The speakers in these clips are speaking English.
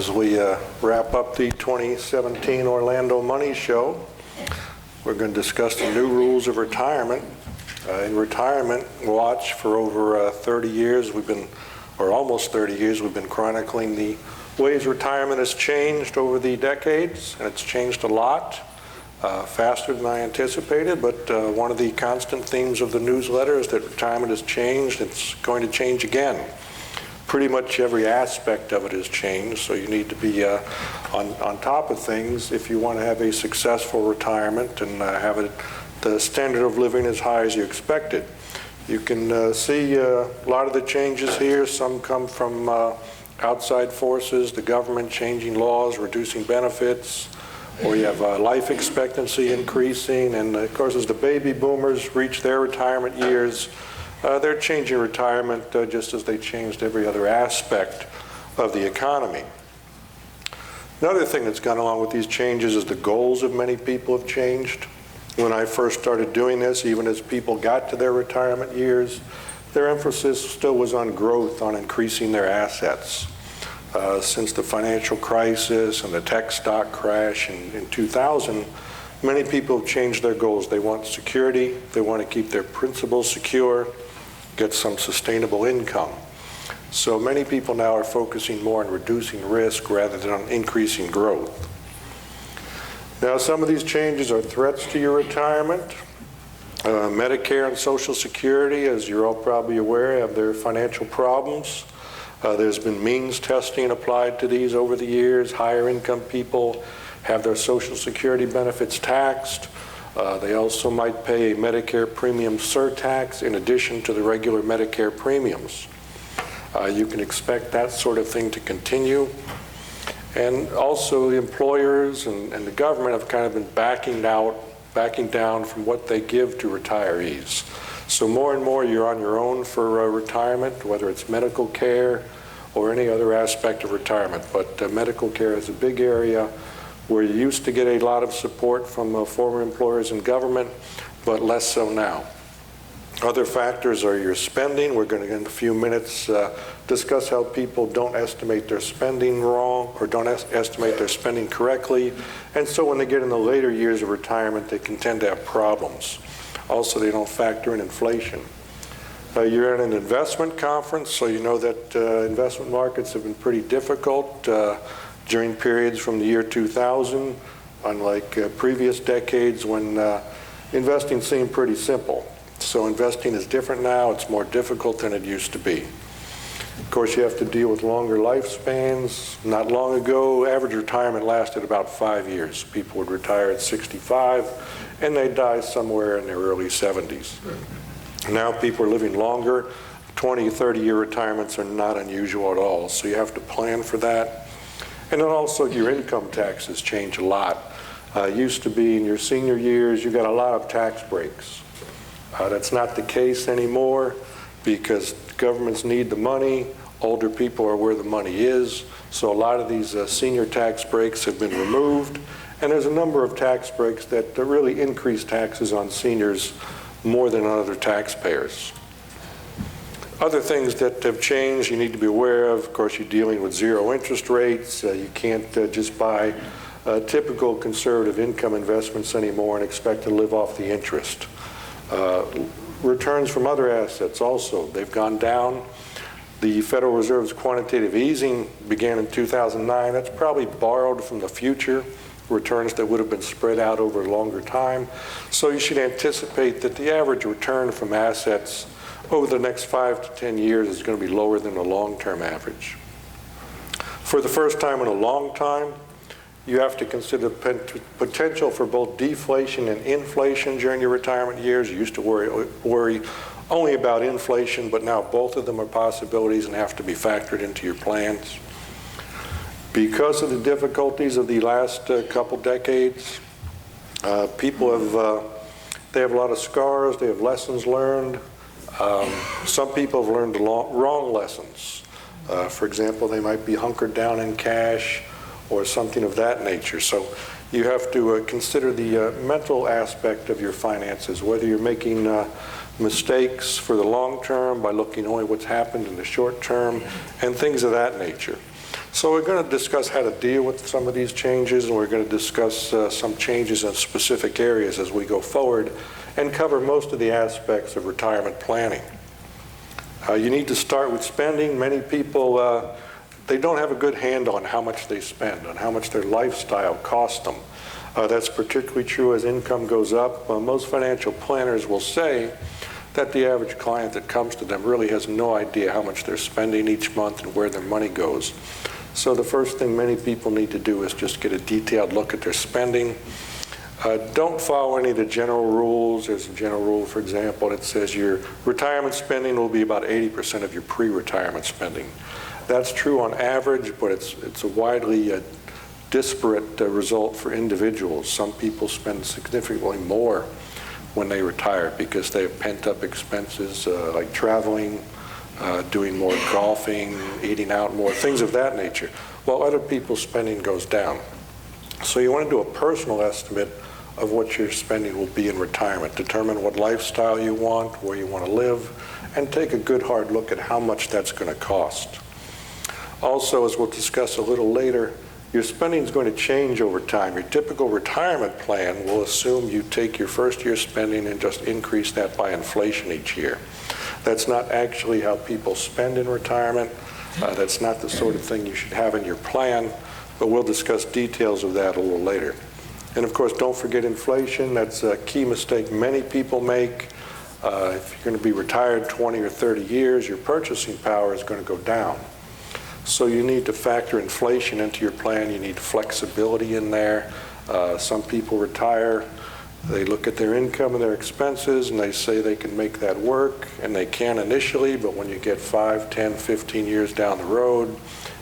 As we wrap up the 2017 Orlando Money Show, we're going to discuss the new rules of retirement. In Retirement Watch, for over 30 years, or almost 30 years, we've been chronicling the ways retirement has changed over the decades, and it's changed a lot, faster than I anticipated, but one of the constant themes of the newsletter is that retirement has changed. It's going to change again. Pretty much every aspect of it has changed, so you need to be on top of things if you want to have a successful retirement and have the standard of living as high as you expected. You can see a lot of the changes here. Some come from outside forces, the government changing laws, reducing benefits, or you have life expectancy increasing, and of course as the baby boomers reach their retirement years, they're changing retirement just as they changed every other aspect of the economy. Another thing that's gone along with these changes is the goals of many people have changed. When I first started doing this, even as people got to their retirement years, their emphasis still was on growth, on increasing their assets. Since the financial crisis and the tech stock crash in 2000, many people have changed their goals. They want security, they want to keep their principal secure, get some sustainable income. So many people now are focusing more on reducing risk rather than on increasing growth. Now, some of these changes are threats to your retirement. Medicare and Social Security, as you're all probably aware, have their financial problems. There's been means testing applied to these over the years. Higher income people have their Social Security benefits taxed. They also might pay a Medicare premium surtax in addition to the regular Medicare premiums. You can expect that sort of thing to continue. And also the employers and the government have kind of been backing down from what they give to retirees. So more and more you're on your own for retirement, whether it's medical care or any other aspect of retirement. But medical care is a big area where you used to get a lot of support from former employers and government, but less so now. Other factors are your spending. We're going to, in a few minutes, discuss how people don't estimate their spending wrong or don't estimate their spending correctly. And so when they get in the later years of retirement, they can tend to have problems. Also, they don't factor in inflation. You're at an investment conference, so you know that investment markets have been pretty difficult during periods from the year 2000, unlike previous decades when investing seemed pretty simple. So investing is different now. It's more difficult than it used to be. Of course, you have to deal with longer lifespans. Not long ago, average retirement lasted about 5 years. People would retire at 65, and they'd die somewhere in their early 70s. Now people are living longer. 20, 30-year retirements are not unusual at all, so you have to plan for that. And then also your income taxes change a lot. Used to be in your senior years, you got a lot of tax breaks. That's not the case anymore because governments need the money. Older people are where the money is. So a lot of these senior tax breaks have been removed. And there's a number of tax breaks that really increase taxes on seniors more than on other taxpayers. Other things that have changed you need to be aware of course, you're dealing with zero interest rates. You can't just buy typical conservative income investments anymore and expect to live off the interest. Returns from other assets also, they've gone down. The Federal Reserve's quantitative easing began in 2009. That's probably borrowed from the future, returns that would have been spread out over a longer time. So you should anticipate that the average return from assets over the next 5 to 10 years is going to be lower than the long-term average. For the first time in a long time, you have to consider potential for both deflation and inflation during your retirement years. You used to worry only about inflation, but now both of them are possibilities and have to be factored into your plans. Because of the difficulties of the last couple decades, people they have a lot of scars, they have lessons learned. Some people have learned the wrong lessons. For example, they might be hunkered down in cash or something of that nature. So you have to consider the mental aspect of your finances, whether you're making mistakes for the long term by looking only what's happened in the short term and things of that nature. So we're going to discuss how to deal with some of these changes, and we're going to discuss some changes in specific areas as we go forward and cover most of the aspects of retirement planning. You need to start with spending. Many people, they don't have a good handle on how much they spend, on how much their lifestyle costs them. That's particularly true as income goes up. Most financial planners will say that the average client that comes to them really has no idea how much they're spending each month and where their money goes. So the first thing many people need to do is just get a detailed look at their spending. Don't follow any of the general rules. There's a general rule, for example, that says your retirement spending will be about 80% of your pre-retirement spending. That's true on average, but it's a widely disparate result for individuals. Some people spend significantly more when they retire because they have pent-up expenses like traveling, doing more golfing, eating out more, things of that nature, while other people's spending goes down. So you want to do a personal estimate of what your spending will be in retirement. Determine what lifestyle you want, where you want to live, and take a good hard look at how much that's going to cost. Also, as we'll discuss a little later, your spending is going to change over time. Your typical retirement plan will assume you take your first year's spending and just increase that by inflation each year. That's not actually how people spend in retirement. That's not the sort of thing you should have in your plan, but we'll discuss details of that a little later. And of course, don't forget inflation. That's a key mistake many people make. If you're going to be retired 20 or 30 years, your purchasing power is going to go down. So you need to factor inflation into your plan. You need flexibility in there. Some people retire, they look at their income and their expenses, and they say they can make that work, and they can initially, but when you get 5, 10, 15 years down the road,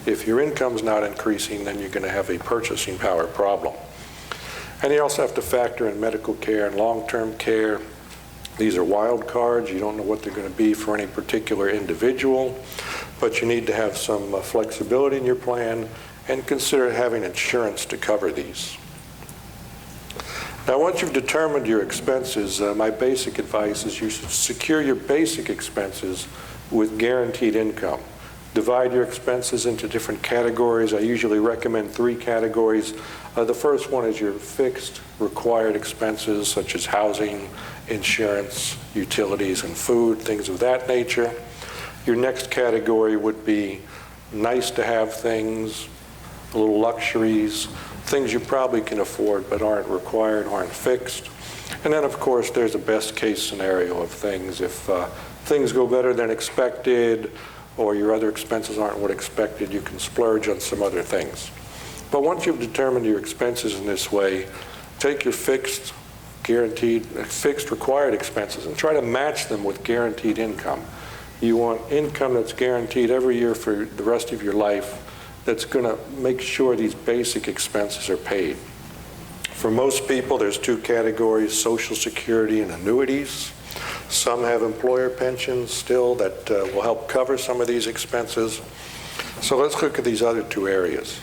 if your income's not increasing, then you're going to have a purchasing power problem. And you also have to factor in medical care and long-term care. These are wild cards. You don't know what they're going to be for any particular individual, but you need to have some flexibility in your plan and consider having insurance to cover these. Now, once you've determined your expenses, my basic advice is you should secure your basic expenses with guaranteed income. Divide your expenses into different categories. I usually recommend 3 categories. The first one is your fixed required expenses, such as housing, insurance, utilities, and food, things of that nature. Your next category would be nice to have things, little luxuries, things you probably can afford but aren't required, aren't fixed. And then, of course, there's a best case scenario of things. If things go better than expected, or your other expenses aren't what expected, you can splurge on some other things. But once you've determined your expenses in this way, take your fixed required expenses and try to match them with guaranteed income. You want income that's guaranteed every year for the rest of your life that's going to make sure these basic expenses are paid. For most people, there's 2 categories, Social Security and annuities. Some have employer pensions still that will help cover some of these expenses. So let's look at these other 2 areas.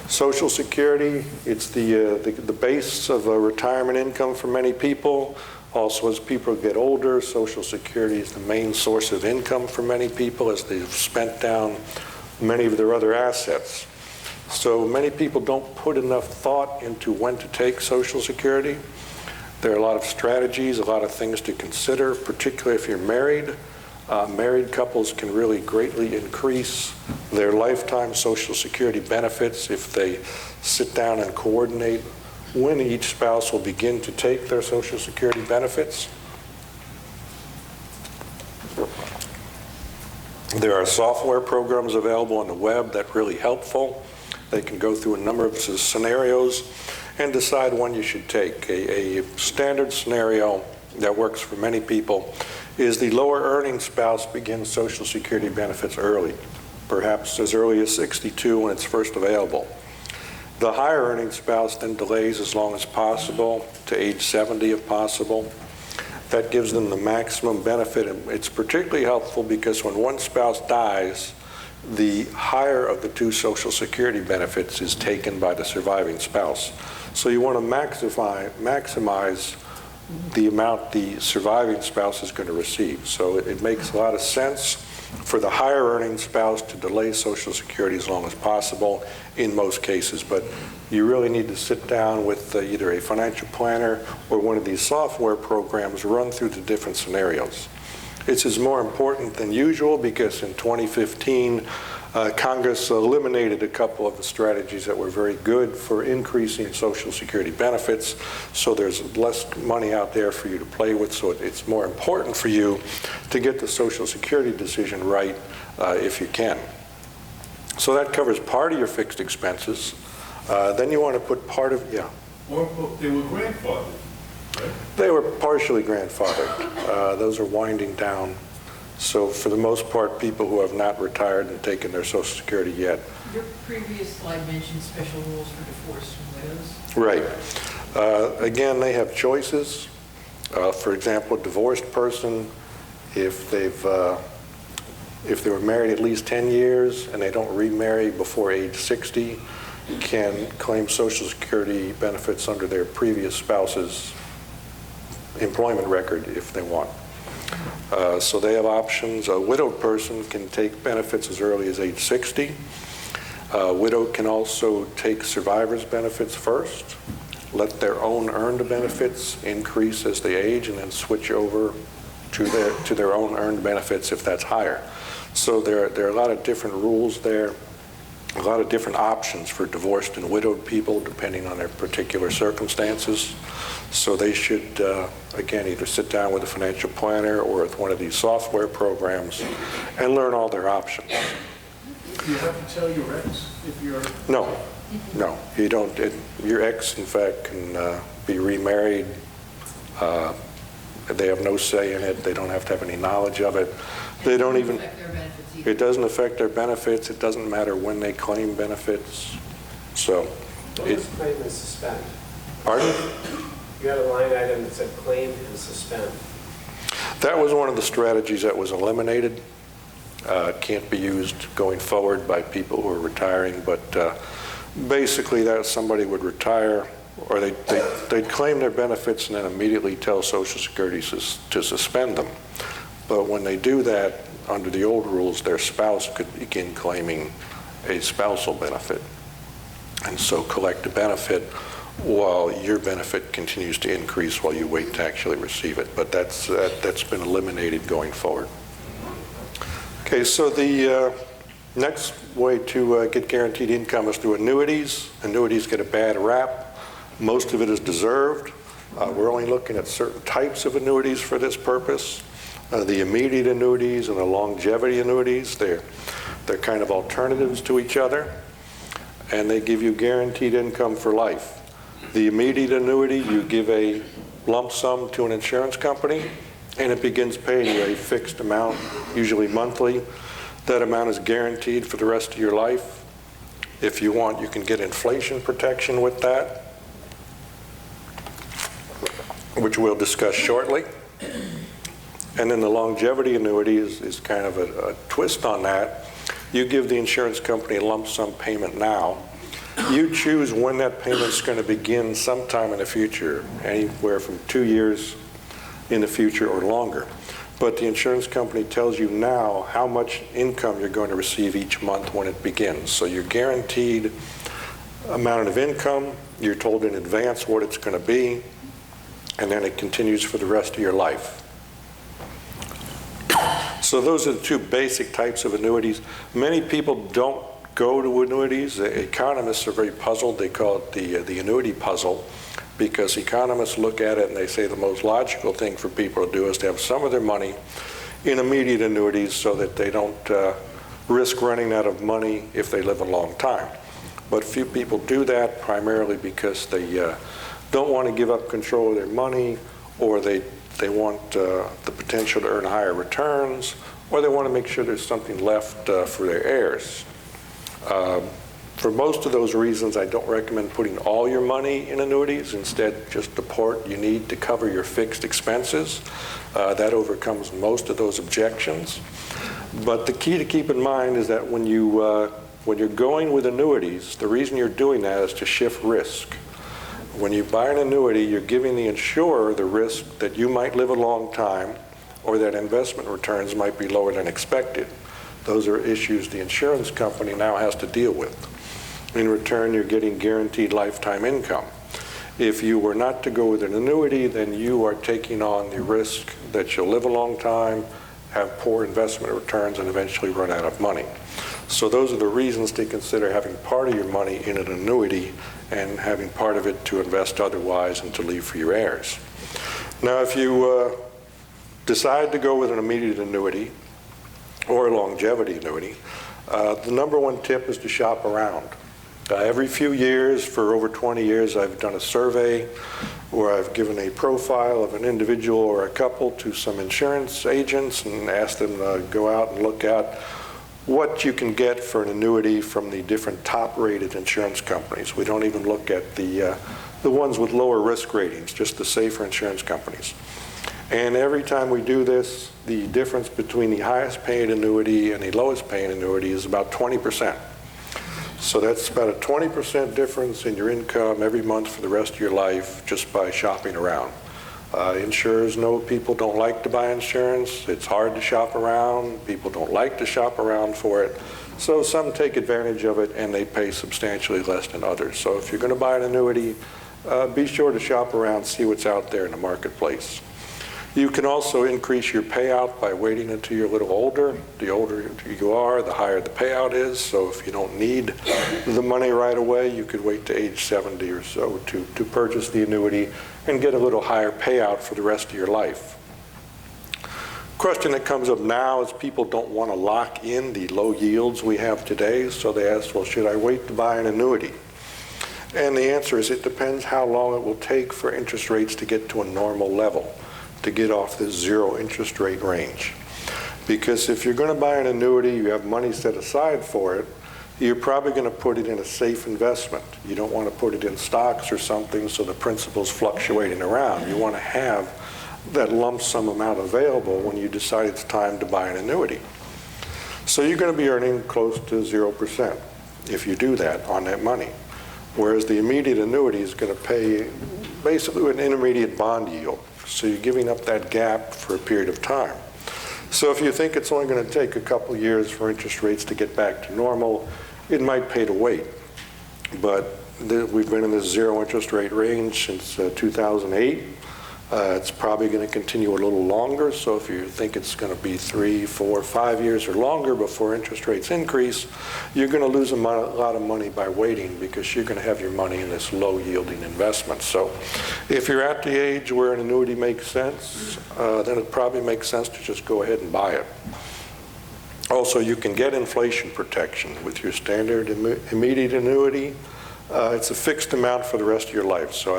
Social Security, it's the base of a retirement income for many people. Also, as people get older, Social Security is the main source of income for many people as they've spent down many of their other assets. So many people don't put enough thought into when to take Social Security. There are a lot of strategies, a lot of things to consider, particularly if you're married. Married couples can really greatly increase their lifetime Social Security benefits if they sit down and coordinate when each spouse will begin to take their Social Security benefits. There are software programs available on the web that are really helpful. They can go through a number of scenarios and decide when you should take. A standard scenario that works for many people is the lower earning spouse begins Social Security benefits early, perhaps as early as 62 when it's first available. The higher earning spouse then delays as long as possible to age 70 if possible. That gives them the maximum benefit. It's particularly helpful because when one spouse dies, the higher of the 2 Social Security benefits is taken by the surviving spouse. So you want to maximize the amount the surviving spouse is going to receive. So it makes a lot of sense for the higher earning spouse to delay Social Security as long as possible in most cases. But you really need to sit down with either a financial planner or one of these software programs, run through the different scenarios. This is more important than usual because in 2015, Congress eliminated a couple of the strategies that were very good for increasing Social Security benefits, so there's less money out there for you to play with, so it's more important for you to get the Social Security decision right if you can. So that covers part of your fixed expenses. Then you want to put part of, yeah? Or they were grandfathered, right? They were partially grandfathered. Those are winding down. So for the most part, people who have not retired and taken their Social Security yet. Your previous slide mentioned special rules for divorced and widows. Right. Again, they have choices. For example, a divorced person, if they were married at least 10 years and they don't remarry before age 60, can claim Social Security benefits under their previous spouse's employment record if they want. So they have options. A widowed person can take benefits as early as age 60. A widow can also take survivor's benefits first, let their own earned benefits increase as they age, and then switch over to their own earned benefits if that's higher. So there are a lot of different rules there, a lot of different options for divorced and widowed people depending on their particular circumstances. So they should, again, either sit down with a financial planner or with one of these software programs and learn all their options. Do you have to tell your ex if you're... No, you don't. Your ex, in fact, can be remarried. They have no say in it. They don't have to have any knowledge of it. They don't even... It doesn't affect their benefits. It doesn't matter when they claim benefits. So... What was claim and suspend? Pardon? You had a line item that said claim and suspend. That was one of the strategies that was eliminated. It can't be used going forward by people who are retiring, but basically that somebody would retire, or they'd claim their benefits and then immediately tell Social Security to suspend them. But when they do that, under the old rules, their spouse could begin claiming a spousal benefit, and so collect a benefit while your benefit continues to increase while you wait to actually receive it. But that's been eliminated going forward. Okay, so the next way to get guaranteed income is through annuities. Annuities get a bad rap. Most of it is deserved. We're only looking at certain types of annuities for this purpose. The immediate annuities and the longevity annuities, they're kind of alternatives to each other, and they give you guaranteed income for life. The immediate annuity, you give a lump sum to an insurance company, and it begins paying you a fixed amount, usually monthly. That amount is guaranteed for the rest of your life. If you want, you can get inflation protection with that, which we'll discuss shortly. And then the longevity annuity is kind of a twist on that. You give the insurance company a lump sum payment now. You choose when that payment's going to begin sometime in the future, anywhere from 2 years in the future or longer. But the insurance company tells you now how much income you're going to receive each month when it begins. So you're guaranteed amount of income, you're told in advance what it's going to be, and then it continues for the rest of your life. So those are the two basic types of annuities. Many people don't go to annuities. Economists are very puzzled. They call it the annuity puzzle, because economists look at it and they say the most logical thing for people to do is to have some of their money in immediate annuities so that they don't risk running out of money if they live a long time. But few people do that, primarily because they don't want to give up control of their money, or they want the potential to earn higher returns, or they want to make sure there's something left for their heirs. For most of those reasons, I don't recommend putting all your money in annuities. Instead, just the part you need to cover your fixed expenses. That overcomes most of those objections. But the key to keep in mind is that when you're going with annuities, the reason you're doing that is to shift risk. When you buy an annuity, you're giving the insurer the risk that you might live a long time or that investment returns might be lower than expected. Those are issues the insurance company now has to deal with. In return, you're getting guaranteed lifetime income. If you were not to go with an annuity, then you are taking on the risk that you'll live a long time, have poor investment returns, and eventually run out of money. So those are the reasons to consider having part of your money in an annuity and having part of it to invest otherwise and to leave for your heirs. Now, if you decide to go with an immediate annuity or a longevity annuity, the number one tip is to shop around. Every few years, for over 20 years, I've done a survey where I've given a profile of an individual or a couple to some insurance agents and asked them to go out and look at what you can get for an annuity from the different top-rated insurance companies. We don't even look at the ones with lower risk ratings, just the safer insurance companies. And every time we do this, the difference between the highest paying annuity and the lowest paying annuity is about 20%. So that's about a 20% difference in your income every month for the rest of your life just by shopping around. Insurers know people don't like to buy insurance. It's hard to shop around. People don't like to shop around for it. So some take advantage of it and they pay substantially less than others. So if you're going to buy an annuity, be sure to shop around, see what's out there in the marketplace. You can also increase your payout by waiting until you're a little older. The older you are, the higher the payout is. So if you don't need the money right away, you could wait to age 70 or so to purchase the annuity and get a little higher payout for the rest of your life. Question that comes up now is people don't want to lock in the low yields we have today, so they ask, well, should I wait to buy an annuity? And the answer is it depends how long it will take for interest rates to get to a normal level, to get off this zero interest rate range. Because if you're going to buy an annuity, you have money set aside for it, you're probably going to put it in a safe investment. You don't want to put it in stocks or something so the principal's fluctuating around. You want to have that lump sum amount available when you decide it's time to buy an annuity. So you're going to be earning close to 0% if you do that on that money. Whereas the immediate annuity is going to pay basically an intermediate bond yield. So you're giving up that gap for a period of time. So if you think it's only going to take a couple years for interest rates to get back to normal, it might pay to wait. But we've been in this zero interest rate range since 2008. It's probably going to continue a little longer. So if you think it's going to be 3, 4, 5 years or longer before interest rates increase, you're going to lose a lot of money by waiting because you're going to have your money in this low yielding investment. So if you're at the age where an annuity makes sense, then it probably makes sense to just go ahead and buy it. Also, you can get inflation protection with your standard immediate annuity. It's a fixed amount for the rest of your life. So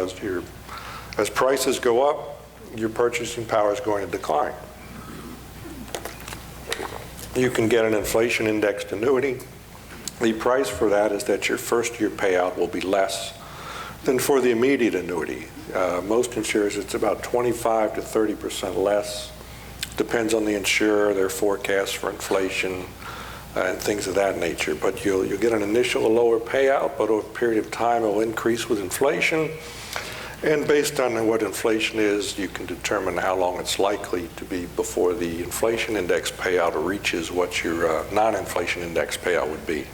as prices go up, your purchasing power is going to decline. You can get an inflation indexed annuity. The price for that is that your first year payout will be less than for the immediate annuity. Most insurers, it's about 25 to 30% less. Depends on the insurer, their forecast for inflation, and things of that nature. But you'll get an initial lower payout, but over a period of time it will increase with inflation. And based on what inflation is, you can determine how long it's likely to be before the inflation index payout reaches what your non-inflation index payout would be.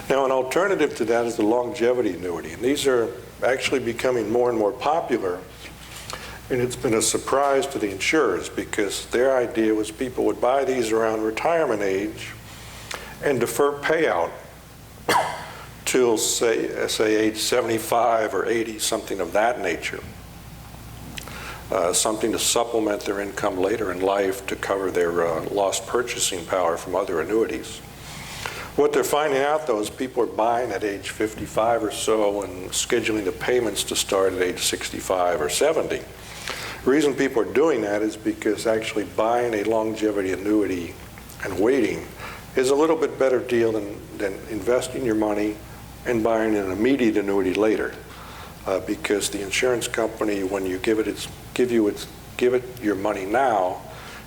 Now, an alternative to that is the longevity annuity. And these are actually becoming more and more popular. And it's been a surprise to the insurers because their idea was people would buy these around retirement age and defer payout till say age 75 or 80, something of that nature. Something to supplement their income later in life to cover their lost purchasing power from other annuities. What they're finding out, though, is people are buying at age 55 or so and scheduling the payments to start at age 65 or 70. The reason people are doing that is because actually buying a longevity annuity and waiting is a little bit better deal than investing your money and buying an immediate annuity later, because the insurance company, when you give it your money now,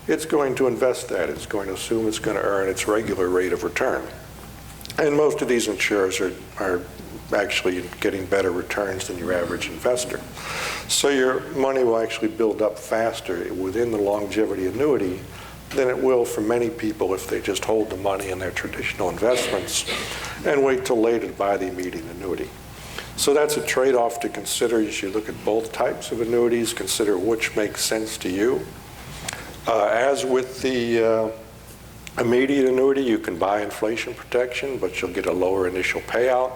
it's going to invest that. It's going to assume it's going to earn its regular rate of return. And most of these insurers are actually getting better returns than your average investor. So your money will actually build up faster within the longevity annuity than it will for many people if they just hold the money in their traditional investments and wait till later to buy the immediate annuity. So that's a trade-off to consider as you look at both types of annuities, consider which makes sense to you. As with the immediate annuity, you can buy inflation protection, but you'll get a lower initial payout.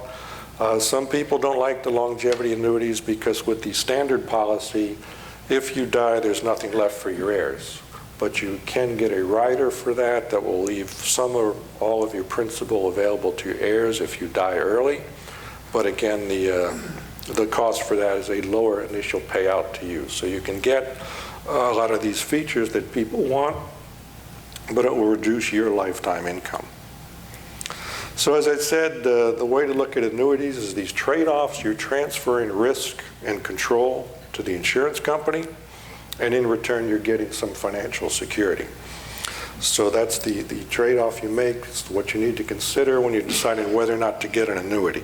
Some people don't like the longevity annuities because with the standard policy, if you die, there's nothing left for your heirs. But you can get a rider for that will leave some or all of your principal available to your heirs if you die early. But again, the cost for that is a lower initial payout to you. So you can get a lot of these features that people want, but it will reduce your lifetime income. So as I said, the way to look at annuities is these trade-offs. You're transferring risk and control to the insurance company, and in return, you're getting some financial security. So that's the trade-off you make. It's what you need to consider when you're deciding whether or not to get an annuity.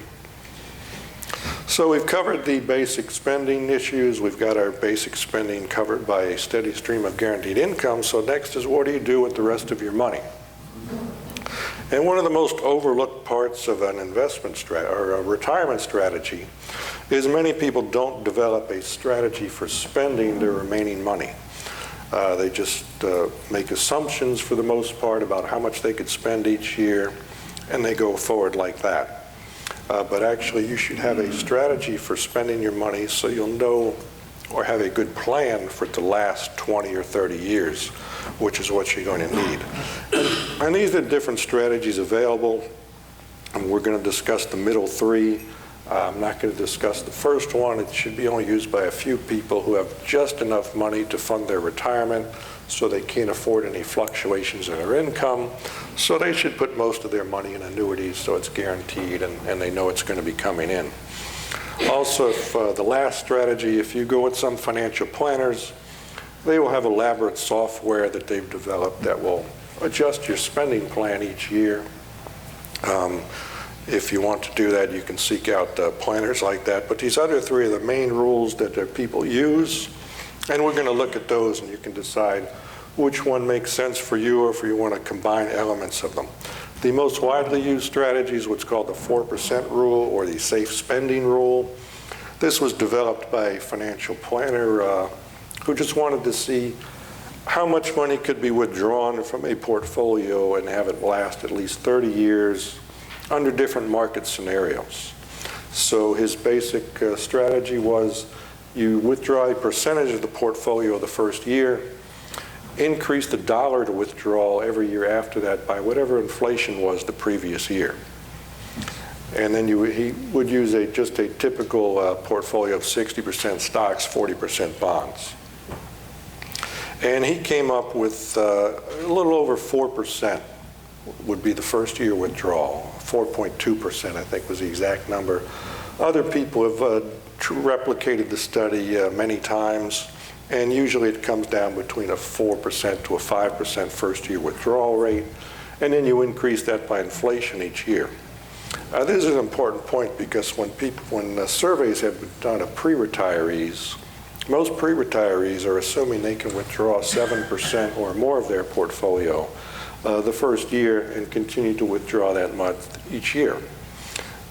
So we've covered the basic spending issues. We've got our basic spending covered by a steady stream of guaranteed income. So next is, what do you do with the rest of your money? And one of the most overlooked parts of an investment or a retirement strategy is many people don't develop a strategy for spending their remaining money. They just make assumptions for the most part about how much they could spend each year, and they go forward like that. But actually, you should have a strategy for spending your money so you'll know or have a good plan for it to last 20 or 30 years, which is what you're going to need. And these are different strategies available, and we're going to discuss the middle three. I'm not going to discuss the first one. It should be only used by a few people who have just enough money to fund their retirement so they can't afford any fluctuations in their income. So they should put most of their money in annuities so it's guaranteed and they know it's going to be coming in. Also, if the last strategy, if you go with some financial planners, they will have elaborate software that they've developed that will adjust your spending plan each year. If you want to do that, you can seek out planners like that. But these other three are the main rules that people use, and we're going to look at those, and you can decide which one makes sense for you or if you want to combine elements of them. The most widely used strategy is what's called the 4% rule or the safe spending rule. This was developed by a financial planner who just wanted to see how much money could be withdrawn from a portfolio and have it last at least 30 years under different market scenarios. So his basic strategy was you withdraw a percentage of the portfolio the first year, increase the dollar to withdrawal every year after that by whatever inflation was the previous year. And then he would use just a typical portfolio of 60% stocks, 40% bonds. And he came up with a little over 4% would be the first year withdrawal. 4.2%, I think, was the exact number. Other people have replicated the study many times, and usually it comes down between a 4% to a 5% first year withdrawal rate, and then you increase that by inflation each year. This is an important point because when surveys have been done of pre-retirees, most pre-retirees are assuming they can withdraw 7% or more of their portfolio the first year and continue to withdraw that much each year.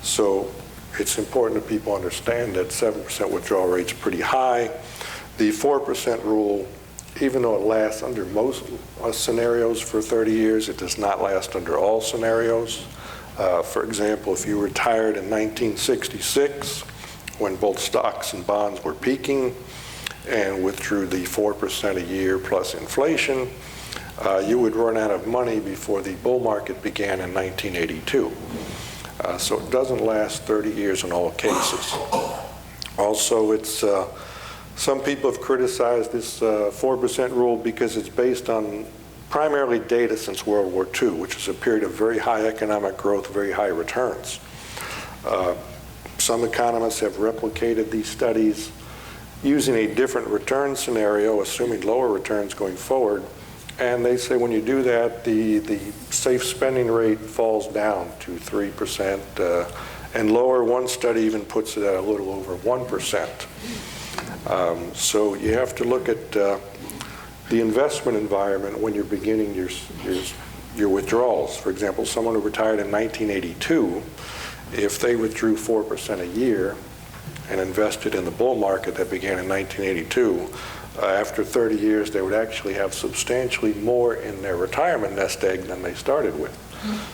So it's important that people understand that 7% withdrawal rate is pretty high. The 4% rule, even though it lasts under most scenarios for 30 years, it does not last under all scenarios. For example, if you retired in 1966, when both stocks and bonds were peaking, and withdrew the 4% a year plus inflation, you would run out of money before the bull market began in 1982. So it doesn't last 30 years in all cases. Also, some people have criticized this 4% rule because it's based on primarily data since World War II, which is a period of very high economic growth, very high returns. Some economists have replicated these studies using a different return scenario, assuming lower returns going forward, And they say when you do that, the safe spending rate falls down to 3%, and lower. One study even puts it at a little over 1%. So you have to look at the investment environment when you're beginning your withdrawals. For example, someone who retired in 1982, if they withdrew 4% a year and invested in the bull market that began in 1982, after 30 years, they would actually have substantially more in their retirement nest egg than they started with.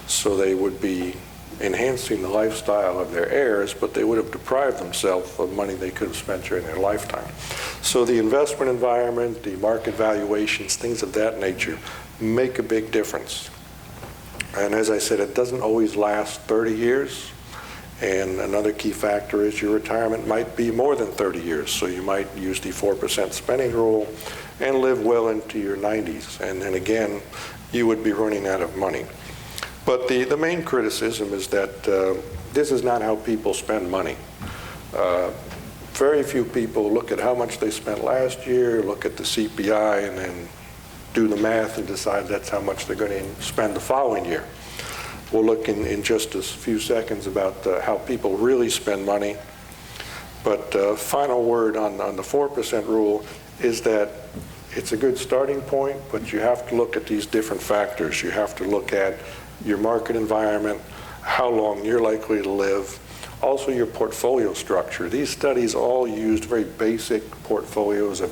So they would be enhancing the lifestyle of their heirs, but they would have deprived themselves of money they could have spent during their lifetime. So the investment environment, the market valuations, things of that nature make a big difference. And as I said, it doesn't always last 30 years. And another key factor is your retirement might be more than 30 years. So you might use the 4% spending rule and live well into your 90s. And then again, you would be running out of money. But the main criticism is that this is not how people spend money. Very few people look at how much they spent last year, look at the CPI, and then do the math and decide that's how much they're going to spend the following year. We'll look in just a few seconds about how people really spend money. But final word on the 4% rule is that it's a good starting point, but you have to look at these different factors. You have to look at your market environment, how long you're likely to live, also your portfolio structure. These studies all used very basic portfolios of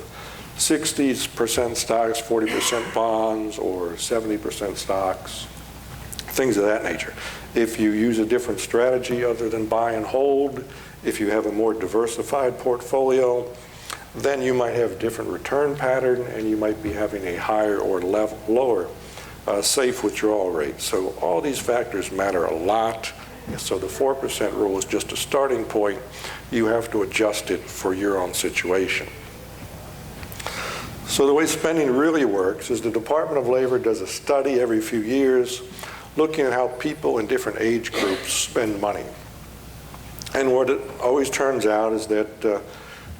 60% stocks, 40% bonds, or 70% stocks, things of that nature. If you use a different strategy other than buy and hold, if you have a more diversified portfolio, then you might have a different return pattern, and you might be having a higher or lower safe withdrawal rate. So all these factors matter a lot. So the 4% rule is just a starting point. You have to adjust it for your own situation. So the way spending really works is the Department of Labor does a study every few years looking at how people in different age groups spend money. And what it always turns out is that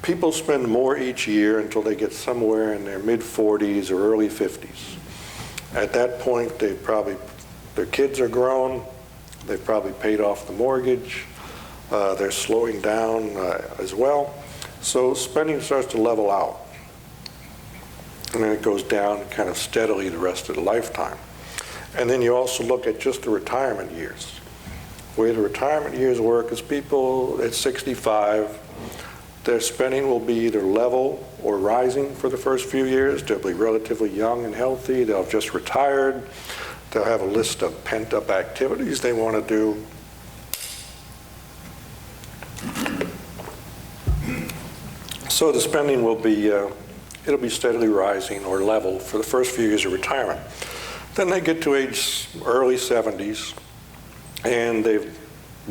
people spend more each year until they get somewhere in their mid-40s or early 50s. At that point, their kids are grown, they've probably paid off the mortgage, they're slowing down as well. So spending starts to level out. And then it goes down kind of steadily the rest of the lifetime. And then you also look at just the retirement years. The way the retirement years work is people at 65, their spending will be either level or rising for the first few years. They'll be relatively young and healthy. They'll have just retired. They'll have a list of pent-up activities they want to do. So the spending will be, it'll be steadily rising or level for the first few years of retirement. Then they get to early 70s, and they've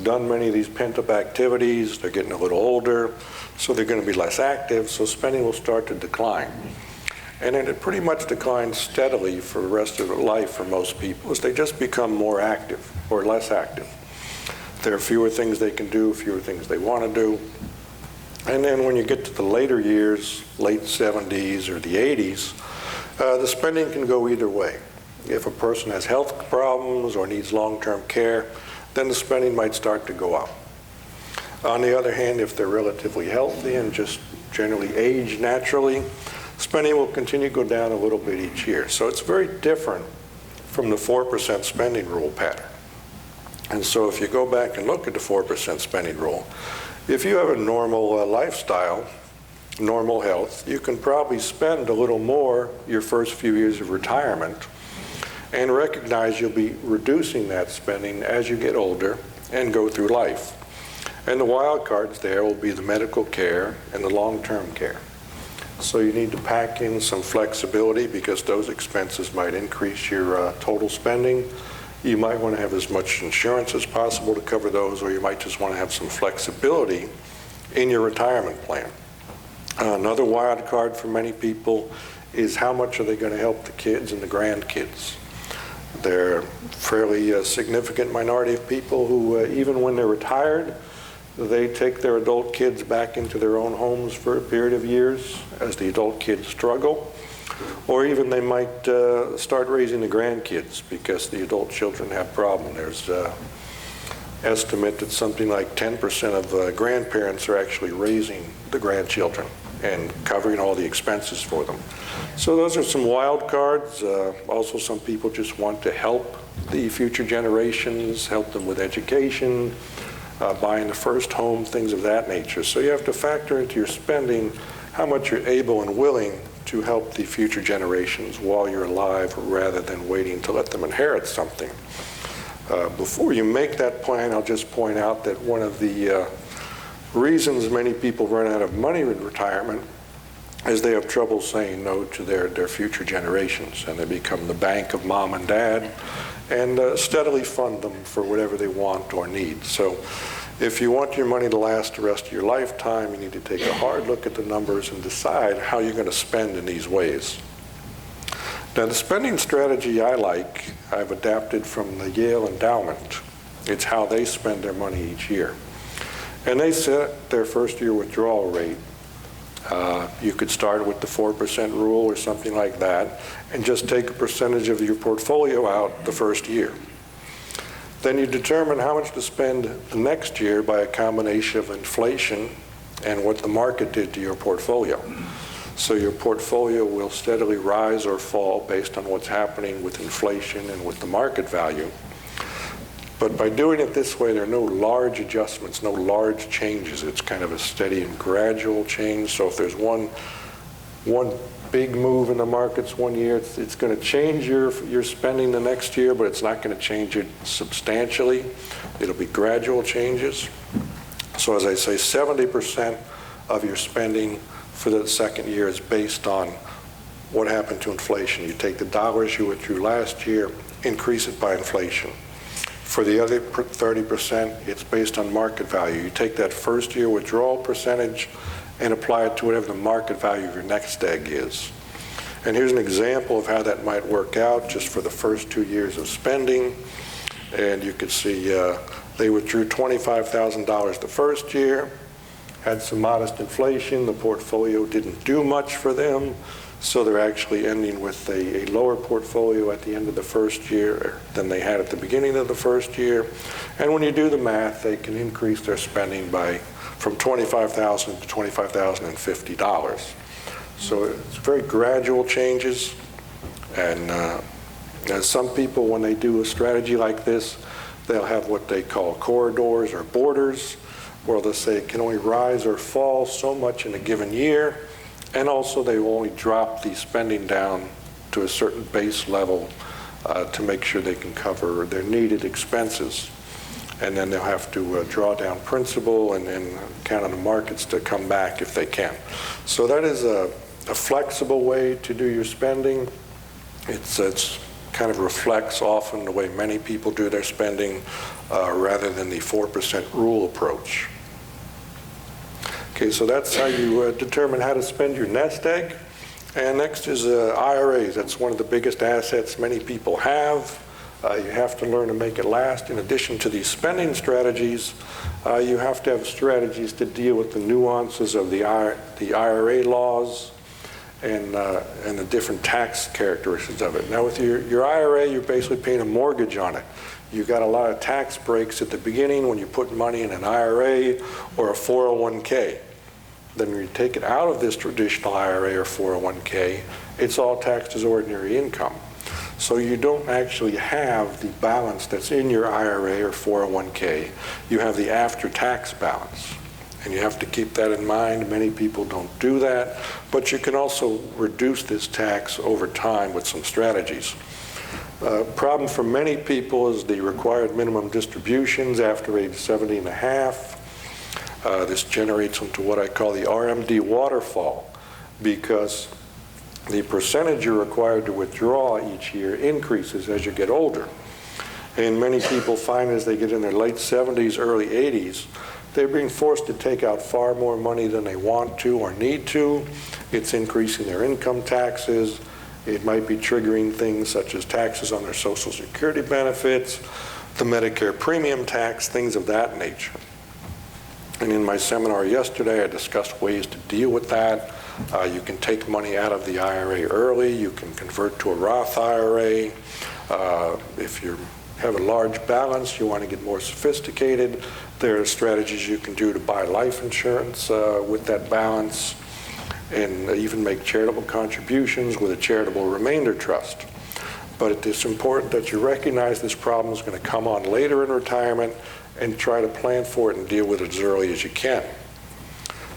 done many of these pent-up activities. They're getting a little older, so they're going to be less active, so spending will start to decline. And then it pretty much declines steadily for the rest of their life for most people as they just become more active or less active. There are fewer things they can do, fewer things they want to do. And then when you get to the later years, late 70s or the 80s, the spending can go either way. If a person has health problems or needs long-term care, then the spending might start to go up. On the other hand, if they're relatively healthy and just generally age naturally, spending will continue to go down a little bit each year. So it's very different from the 4% spending rule pattern. And so if you go back and look at the 4% spending rule, if you have a normal lifestyle, normal health, you can probably spend a little more your first few years of retirement and recognize you'll be reducing that spending as you get older and go through life. And the wild cards there will be the medical care and the long-term care. So you need to pack in some flexibility because those expenses might increase your total spending. You might want to have as much insurance as possible to cover those, or you might just want to have some flexibility in your retirement plan. Another wild card for many people is how much are they going to help the kids and the grandkids. They're a fairly significant minority of people who, even when they're retired, they take their adult kids back into their own homes for a period of years as the adult kids struggle. Or even they might start raising the grandkids because the adult children have problems. There's estimate that something like 10% of grandparents are actually raising the grandchildren and covering all the expenses for them. So those are some wild cards. Also, some people just want to help the future generations, help them with education, buying the first home, things of that nature. So you have to factor into your spending how much you're able and willing to help the future generations while you're alive rather than waiting to let them inherit something. Before you make that plan, I'll just point out that one of the reasons many people run out of money in retirement is they have trouble saying no to their future generations, and they become the bank of mom and dad and steadily fund them for whatever they want or need. So if you want your money to last the rest of your lifetime, you need to take a hard look at the numbers and decide how you're going to spend in these ways. Now, the spending strategy I like, I've adapted from the Yale Endowment. It's how they spend their money each year. And they set their first-year withdrawal rate. You could start with the 4% rule or something like that, and just take a percentage of your portfolio out the first year. Then you determine how much to spend the next year by a combination of inflation and what the market did to your portfolio. So your portfolio will steadily rise or fall based on what's happening with inflation and with the market value. But by doing it this way, there are no large adjustments, no large changes. It's kind of a steady and gradual change. So if there's one big move in the markets one year, it's going to change your spending the next year, but it's not going to change it substantially. It'll be gradual changes. So as I say, 70% of your spending for the second year is based on what happened to inflation. You take the dollars you withdrew last year, increase it by inflation. For the other 30%, it's based on market value. You take that first year withdrawal percentage and apply it to whatever the market value of your next egg is. And here's an example of how that might work out just for the first 2 years of spending. And you can see they withdrew $25,000 the first year, had some modest inflation. The portfolio didn't do much for them, so they're actually ending with a lower portfolio at the end of the first year than they had at the beginning of the first year. And when you do the math, they can increase their spending from $25,000 to $25,050. So it's very gradual changes. And some people, when they do a strategy like this, they'll have what they call corridors or borders, where they'll say it can only rise or fall so much in a given year, and also they will only drop the spending down to a certain base level to make sure they can cover their needed expenses. And then they'll have to draw down principal and count on the markets to come back if they can. So that is a flexible way to do your spending. It's kind of reflects often the way many people do their spending rather than the 4% rule approach. Okay, so that's how you determine how to spend your nest egg. And next is IRAs. That's one of the biggest assets many people have. You have to learn to make it last. In addition to these spending strategies, you have to have strategies to deal with the nuances of the IRA laws and the different tax characteristics of it. Now with your IRA, you're basically paying a mortgage on it. You've got a lot of tax breaks at the beginning when you put money in an IRA or a 401k. Then when you take it out of this traditional IRA or 401k, it's all taxed as ordinary income. So you don't actually have the balance that's in your IRA or 401k. You have the after-tax balance. And you have to keep that in mind. Many people don't do that. But you can also reduce this tax over time with some strategies. Problem for many people is the required minimum distributions after age 70 and a half. This generates into what I call the RMD waterfall, because the percentage you're required to withdraw each year increases as you get older. And many people find as they get in their late 70s, early 80s, they're being forced to take out far more money than they want to or need to. It's increasing their income taxes. It might be triggering things such as taxes on their Social Security benefits, the Medicare premium tax, things of that nature. And in my seminar yesterday, I discussed ways to deal with that. You can take money out of the IRA early. You can convert to a Roth IRA. If you have a large balance, you want to get more sophisticated, there are strategies you can do to buy life insurance with that balance, and even make charitable contributions with a charitable remainder trust. But it is important that you recognize this problem is going to come on later in retirement and try to plan for it and deal with it as early as you can.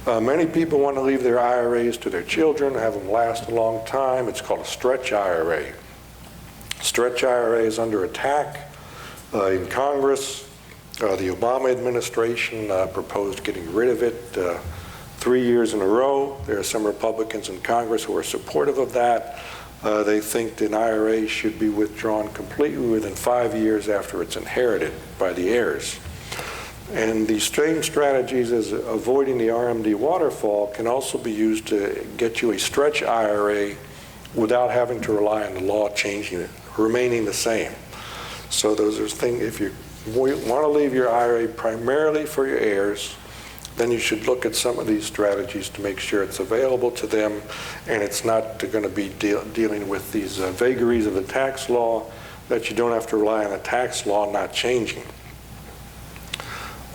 Many people want to leave their IRAs to their children, have them last a long time. It's called a stretch IRA. Stretch IRA is under attack in Congress. The Obama administration proposed getting rid of it 3 years in a row. There are some Republicans in Congress who are supportive of that. They think that an IRA should be withdrawn completely within 5 years after it's inherited by the heirs. And these same strategies as avoiding the RMD waterfall can also be used to get you a stretch IRA without having to rely on the law changing it, remaining the same. So those are things, if you want to leave your IRA primarily for your heirs, then you should look at some of these strategies to make sure it's available to them and it's not going to be dealing with these vagaries of the tax law, that you don't have to rely on the tax law not changing.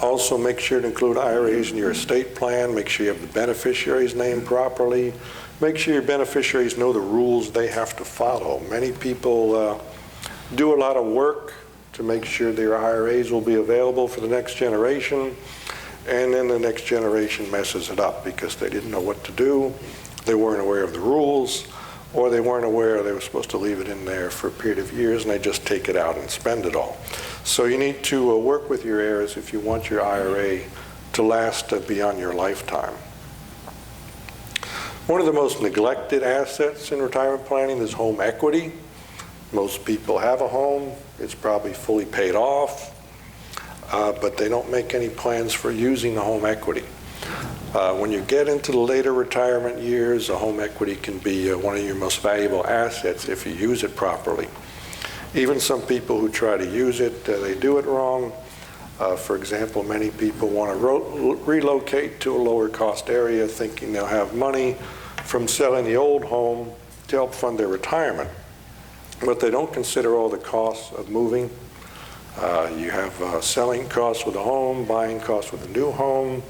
Also, make sure to include IRAs in your estate plan. Make sure you have the beneficiaries named properly. Make sure your beneficiaries know the rules they have to follow. Many people do a lot of work to make sure their IRAs will be available for the next generation, and then the next generation messes it up because they didn't know what to do, they weren't aware of the rules, or they weren't aware they were supposed to leave it in there for a period of years and they just take it out and spend it all. So you need to work with your heirs if you want your IRA to last beyond your lifetime. One of the most neglected assets in retirement planning is home equity. Most people have a home. It's probably fully paid off, but they don't make any plans for using the home equity. When you get into the later retirement years, a home equity can be one of your most valuable assets if you use it properly. Even some people who try to use it, they do it wrong. For example, many people want to relocate to a lower cost area thinking they'll have money from selling the old home to help fund their retirement. But they don't consider all the costs of moving. You have selling costs with a home, buying costs with a new home.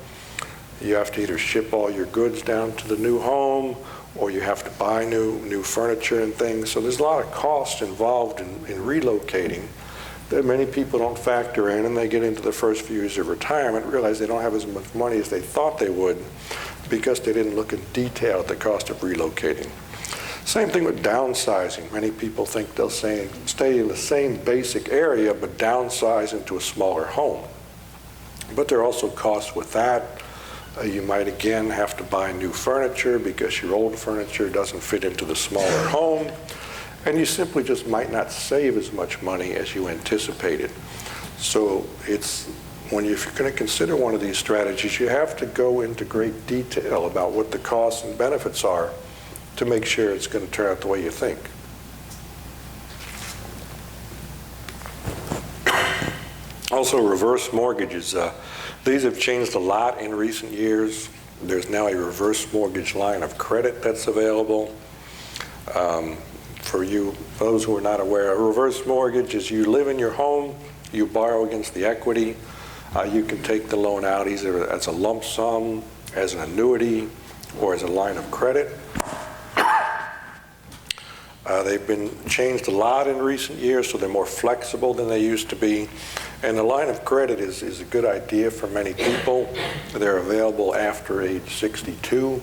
You have to either ship all your goods down to the new home, or you have to buy new furniture and things. So there's a lot of costs involved in relocating that many people don't factor in, and they get into the first few years of retirement, realize they don't have as much money as they thought they would because they didn't look in detail at the cost of relocating. Same thing with downsizing. Many people think they'll stay in the same basic area but downsize into a smaller home. But there are also costs with that. You might again have to buy new furniture because your old furniture doesn't fit into the smaller home, and you simply just might not save as much money as you anticipated. So if you're going to consider one of these strategies, you have to go into great detail about what the costs and benefits are to make sure it's going to turn out the way you think. Also, reverse mortgages. These have changed a lot in recent years. There's now a reverse mortgage line of credit that's available. For those who are not aware, a reverse mortgage is you live in your home, you borrow against the equity. You can take the loan out either as a lump sum, as an annuity, or as a line of credit. They've been changed a lot in recent years, so they're more flexible than they used to be. And the line of credit is a good idea for many people. They're available after age 62.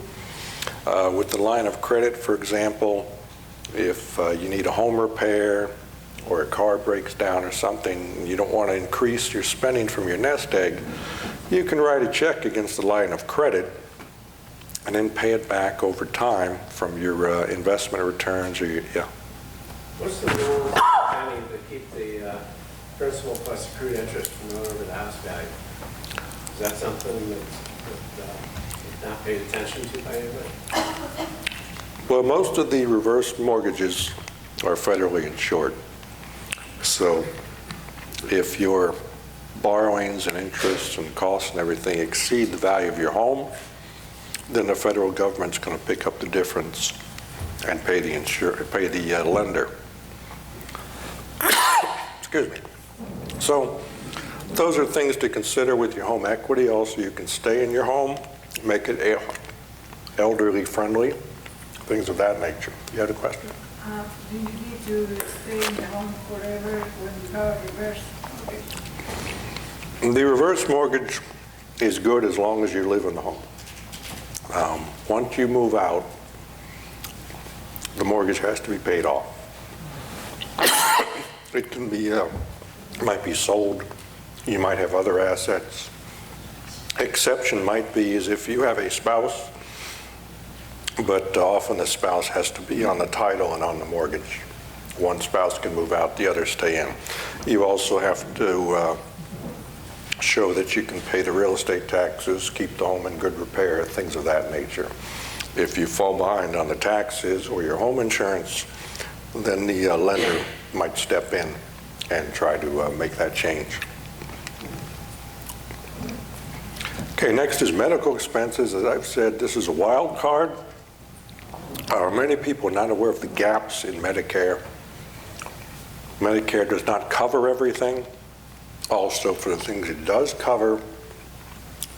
With the line of credit, for example, if you need a home repair or a car breaks down or something, you don't want to increase your spending from your nest egg, you can write a check against the line of credit and then pay it back over time from your investment returns or your, What's the rule, Penny, to keep the principal plus accrued interest from going over the house value? Is that something that's not paid attention to by anybody? Well, most of the reverse mortgages are federally insured. So if your borrowings and interests and costs and everything exceed the value of your home, then the federal government's going to pick up the difference and pay the lender. Excuse me. So those are things to consider with your home equity. Also, you can stay in your home, make it elderly friendly, things of that nature. You had a question? Do you need to stay in the home forever when you have a reverse mortgage? The reverse mortgage is good as long as you live in the home. Once you move out, the mortgage has to be paid off. It can be, might be sold. You might have other assets. Exception might be is if you have a spouse, but often the spouse has to be on the title and on the mortgage. One spouse can move out, the other stay in. You also have to show that you can pay the real estate taxes, keep the home in good repair, things of that nature. If you fall behind on the taxes or your home insurance, then the lender might step in and try to make that change. Okay, next is medical expenses. As I've said, this is a wild card. Many people are not aware of the gaps in Medicare. Medicare does not cover everything. Also, for the things it does cover,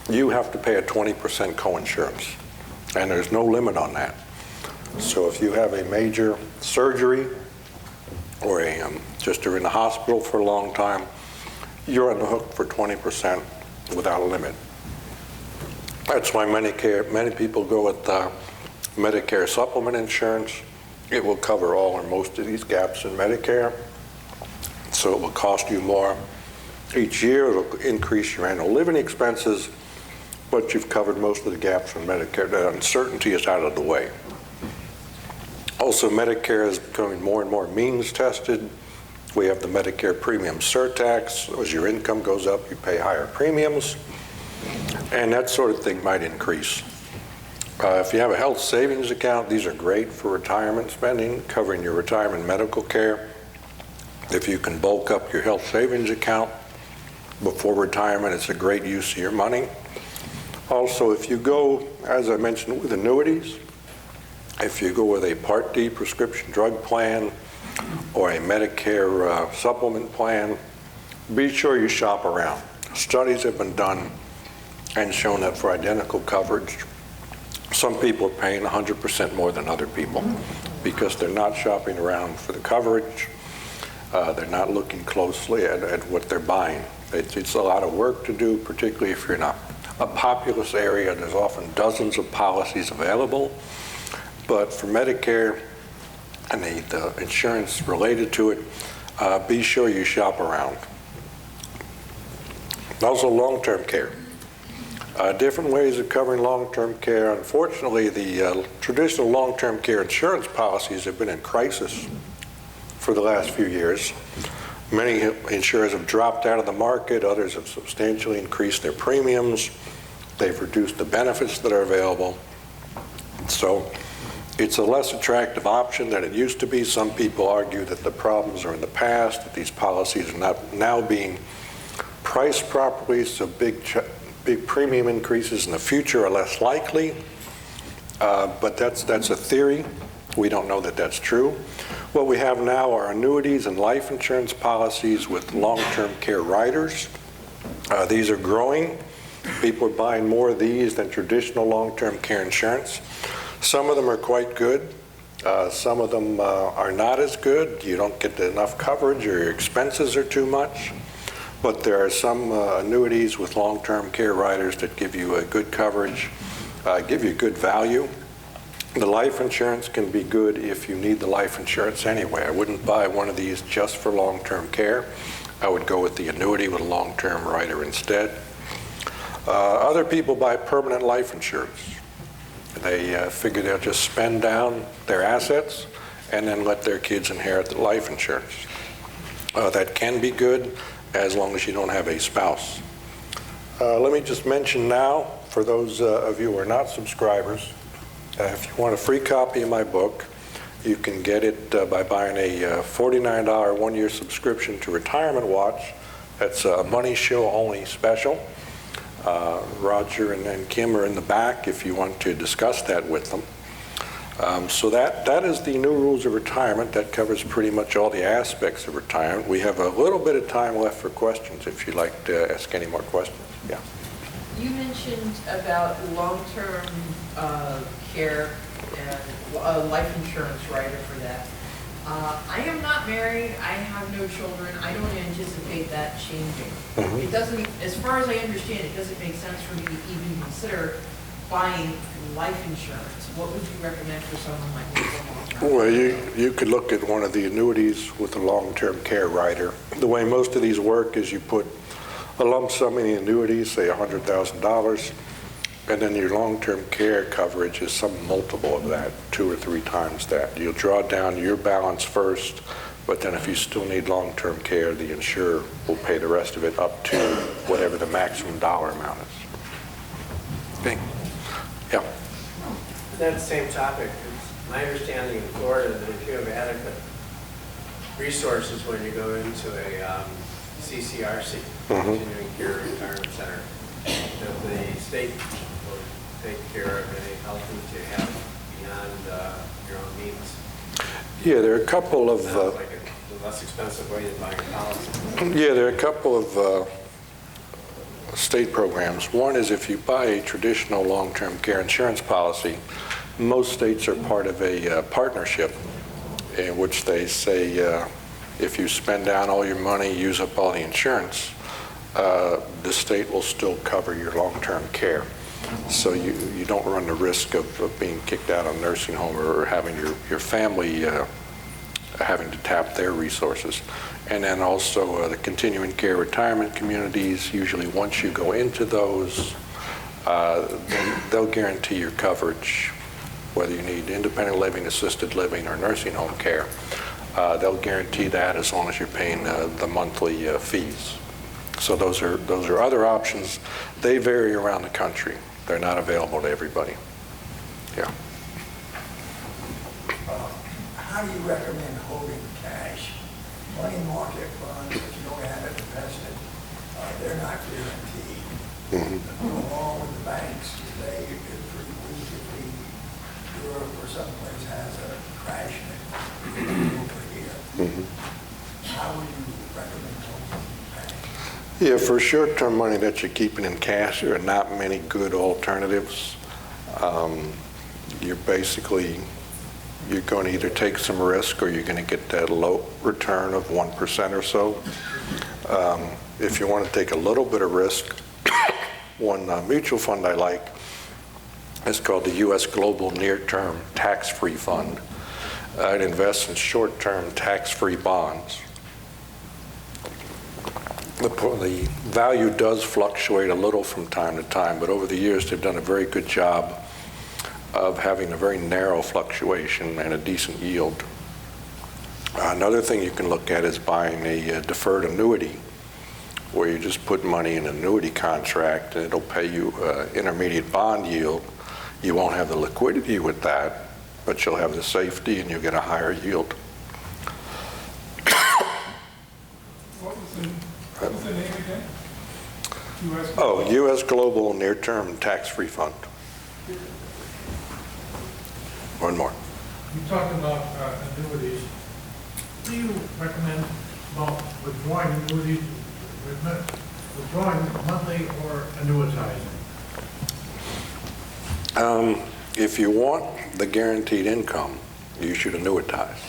you have to pay a 20% coinsurance, and there's no limit on that. So if you have a major surgery or just are in the hospital for a long time, you're on the hook for 20% without a limit. That's why many people go with Medicare supplement insurance. It will cover all or most of these gaps in Medicare, so it will cost you more each year. It'll increase your annual living expenses, but you've covered most of the gaps in Medicare. The uncertainty is out of the way. Also, Medicare is becoming more and more means tested. We have the Medicare premium surtax. As your income goes up, you pay higher premiums, and that sort of thing might increase. If you have a health savings account, these are great for retirement spending, covering your retirement medical care. If you can bulk up your health savings account before retirement, it's a great use of your money. Also, if you go, as I mentioned, with annuities, if you go with a Part D prescription drug plan or a Medicare supplement plan, be sure you shop around. Studies have been done and shown that for identical coverage, some people are paying 100% more than other people because they're not shopping around for the coverage. They're not looking closely at what they're buying. It's a lot of work to do, particularly if you're in a populous area. There's often dozens of policies available. But for Medicare and the insurance related to it, be sure you shop around. Also, long-term care. Different ways of covering long-term care. Unfortunately, the traditional long-term care insurance policies have been in crisis for the last few years. Many insurers have dropped out of the market. Others have substantially increased their premiums. They've reduced the benefits that are available. So it's a less attractive option than it used to be. Some people argue that the problems are in the past, that these policies are not now being priced properly, so big premium increases in the future are less likely. But that's a theory. We don't know that that's true. What we have now are annuities and life insurance policies with long-term care riders. These are growing. People are buying more of these than traditional long-term care insurance. Some of them are quite good. Some of them are not as good. You don't get enough coverage or your expenses are too much. But there are some annuities with long-term care riders that give you a good coverage, give you good value. The life insurance can be good if you need the life insurance anyway. I wouldn't buy one of these just for long-term care. I would go with the annuity with a long-term rider instead. Other people buy permanent life insurance. They figure they'll just spend down their assets and then let their kids inherit the life insurance. That can be good as long as you don't have a spouse. Let me just mention now, for those of you who are not subscribers, if you want a free copy of my book, you can get it by buying a $49 one-year subscription to Retirement Watch It's a money show only special. Roger and Kim are in the back if you want to discuss that with them. So that is the new rules of retirement. That covers pretty much all the aspects of retirement. We have a little bit of time left for questions if you'd like to ask any more questions. Yeah. You mentioned about long-term care and life insurance rider for that. I am not married, I have no children, I don't anticipate that changing. Mhm. It doesn't, as far as I understand, it doesn't make sense for me to even consider buying life insurance. What would you recommend for someone like me for long-term? Well, you could look at one of the annuities with a long-term care rider. The way most of these work is you put a lump sum in the annuities, say $100,000, and then your long-term care coverage is some multiple of that, 2 or 3 times that. You'll draw down your balance first, but then if you still need long-term care, the insurer will pay the rest of it up to whatever the maximum dollar amount is. Okay. Yeah. That same topic, it's my understanding in Florida that if you have adequate resources when you go into a CCRC, Continuing Care Retirement Center, that the state will take care of any health needs you have beyond your own means. Yeah, there are a couple of... Sounds like a less expensive way than buying a policy. Yeah, there are a couple of state programs. One is if you buy a traditional long-term care insurance policy, most states are part of a partnership in which they say if you spend down all your money, use up all the insurance, the state will still cover your long-term care. So you don't run the risk of being kicked out of a nursing home or having your family having to tap their resources. And then also the continuing care retirement communities, usually once you go into those, they'll guarantee your coverage, whether you need independent living, assisted living, or nursing home care. They'll guarantee that as long as you're paying the monthly fees. So those are other options. They vary around the country. They're not available to everybody. Yeah. How do you recommend holding cash? Money market funds, if you don't have it invested, they're not guaranteed. Along with the banks, they get pretty weak if Europe or someplace has a crash over here. How would you recommend holding cash? Yeah, for short-term money that you're keeping in cash, there are not many good alternatives. You're going to either take some risk or you're going to get that low return of 1% or so. If you want to take a little bit of risk, one mutual fund I like is called the U.S. Global Near-Term Tax-Free Fund. It invests in short-term tax-free bonds. The value does fluctuate a little from time to time, but over the years they've done a very good job of having a very narrow fluctuation and a decent yield. Another thing you can look at is buying a deferred annuity, where you just put money in an annuity contract and it'll pay you intermediate bond yield. You won't have the liquidity with that, but you'll have the safety and you'll get a higher yield. What was the name again? US? Oh, U.S. Global Near-Term Tax-Free Fund. One more. You talked about annuities. Do you recommend about withdrawing annuities, withdrawing monthly or annuitizing? If you want the guaranteed income, you should annuitize.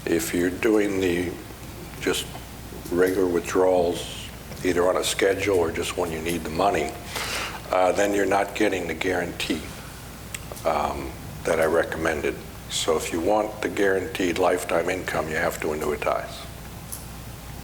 If you're doing the just regular withdrawals, either on a schedule or just when you need the money, then you're not getting the guarantee that I recommended. So if you want the guaranteed lifetime income, you have to annuitize.